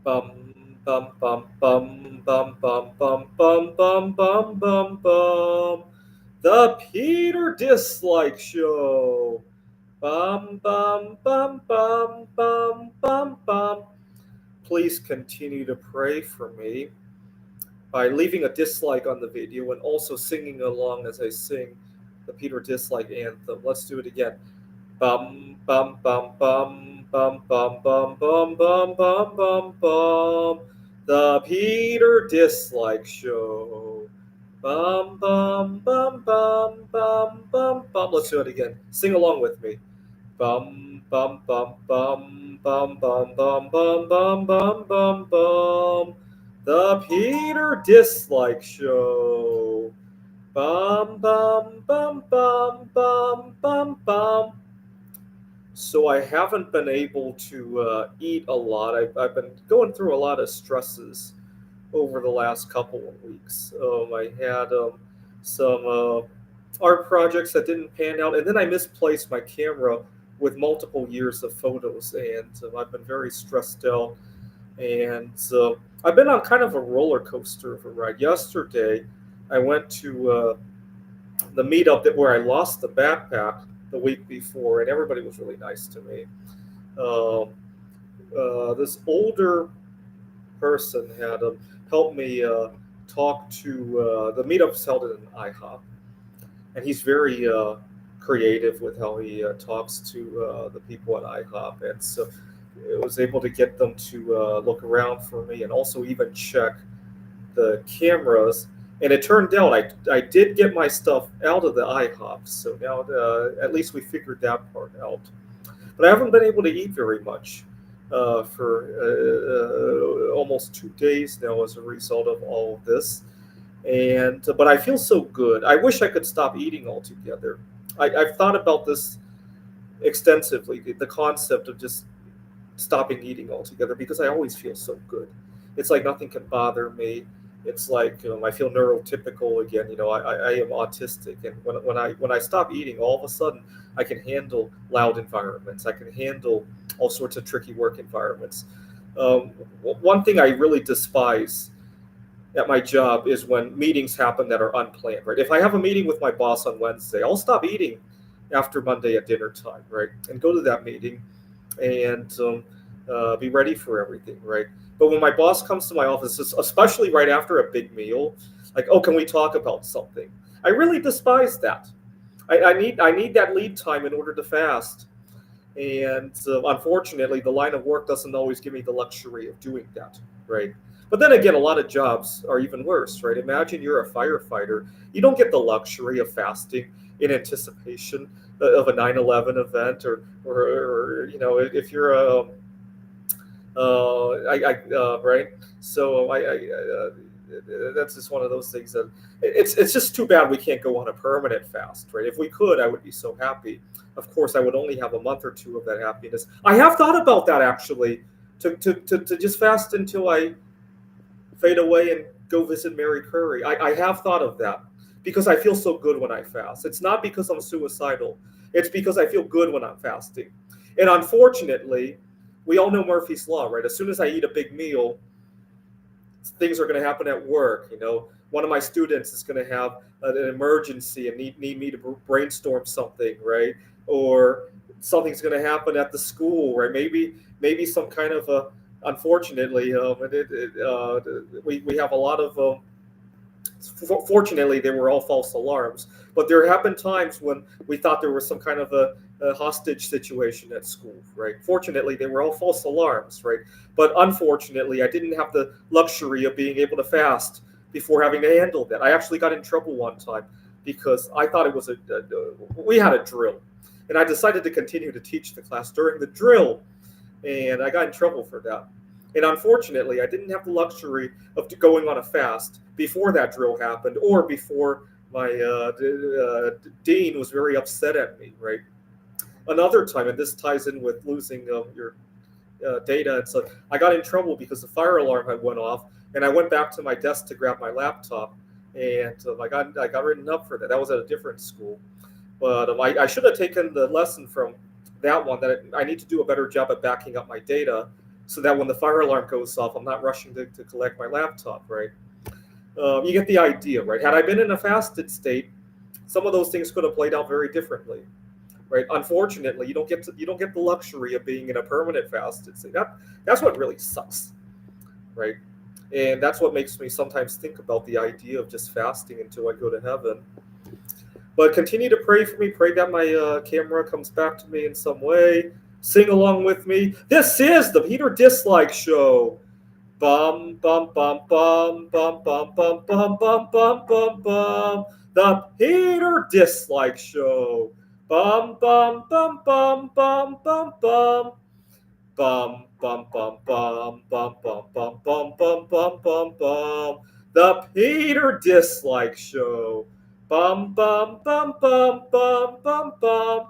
bum bum bum bum bum bum bum bum bum bum bum. The Peter Dislike Show. Bum bum bum bum bum bum bum. Please continue to pray for me by leaving a dislike on the video and also singing along as I sing the Peter Dislike anthem. Let's do it again. Bum bum bum bum bum bum bum bum bum bum bum bum. The Peter Dislike Show. Bum bum bum bum bum bum bum. Let's do it again. Sing along with me. Bum bum bum bum bum bum bum bum bum bum bum bum. The Peter Dislike Show. Bum bum bum bum bum bum bum. So I haven't been able to eat a lot. I've been going through a lot of stresses over the last couple of weeks. I had some art projects that didn't pan out, and then I misplaced my camera with multiple years of photos, and I've been very stressed out. And I've been on kind of a roller coaster of a ride. Yesterday, I went to the meetup that where I lost the backpack the week before, and everybody was really nice to me. Um, this older person had helped me talk to the meetups held in an IHOP, and he's very creative with how he talks to the people at IHOP, and so I was able to get them to look around for me and also even check the cameras. And it turned out I did get my stuff out of the IHOP, so now at least we figured that part out. But I haven't been able to eat very much for almost 2 days now as a result of all of this. And but I feel so good. I wish I could stop eating altogether. I've thought about this extensively, the concept of just stopping eating altogether because I always feel so good. It's like nothing can bother me. It's like I feel neurotypical again. I am autistic, and when I stop eating, all of a sudden I can handle loud environments. I can handle all sorts of tricky work environments. One thing I really despise at my job is when meetings happen that are unplanned. Right? If I have a meeting with my boss on Wednesday, I'll stop eating after Monday at dinner time, right, and go to that meeting and be ready for everything, right? But when my boss comes to my office, especially right after a big meal, like, oh, can we talk about something? I really despise that. I need that lead time in order to fast, and unfortunately, the line of work doesn't always give me the luxury of doing that, right? But then again, a lot of jobs are even worse, right? Imagine you're a firefighter. You don't get the luxury of fasting in anticipation of a 9/11 event, or if you're a right. So that's just one of those things that it's just too bad we can't go on a permanent fast, right? If we could, I would be so happy. Of course, I would only have a month or two of that happiness. I have thought about that actually, to just fast until I fade away and go visit Mary Curry. I have thought of that because I feel so good when I fast. It's not because I'm suicidal. It's because I feel good when I'm fasting. And unfortunately, we all know Murphy's Law, right? As soon as I eat a big meal, things are going to happen at work. One of my students is going to have an emergency and need me to brainstorm something, right? Or something's going to happen at the school, right? Maybe some kind of a unfortunately, we have a lot of. Fortunately, they were all false alarms, but there have been times when we thought there was some kind of a hostage situation at school, right? Fortunately, they were all false alarms, right? But unfortunately, I didn't have the luxury of being able to fast before having to handle that. I actually got in trouble one time because I thought it was we had a drill, and I decided to continue to teach the class during the drill, and I got in trouble for that. And unfortunately, I didn't have the luxury of going on a fast before that drill happened or before my dean was very upset at me, right? Another time, and this ties in with losing your data, and so I got in trouble because the fire alarm had went off, and I went back to my desk to grab my laptop, and I got written up for that. That was at a different school, but I should have taken the lesson from that one that I need to do a better job at backing up my data so that when the fire alarm goes off, I'm not rushing to collect my laptop, right? You get the idea, right? Had I been in a fasted state, some of those things could have played out very differently, right? Unfortunately, you don't get the luxury of being in a permanent fasted state. That's what really sucks, right? And that's what makes me sometimes think about the idea of just fasting until I go to heaven. But continue to pray for me. Pray that my camera comes back to me in some way. Sing along with me. This is the Peter Dislike Show. Bum bum bum bum bum bum bum bum bum bum bum bum. The Peter Dislike Show. Bum bum bum bum bum bum bum. Bum bum bum bum bum bum bum bum bum bum bum bum. The Peter Dislike Show. Bum bum bum bum bum bum bum.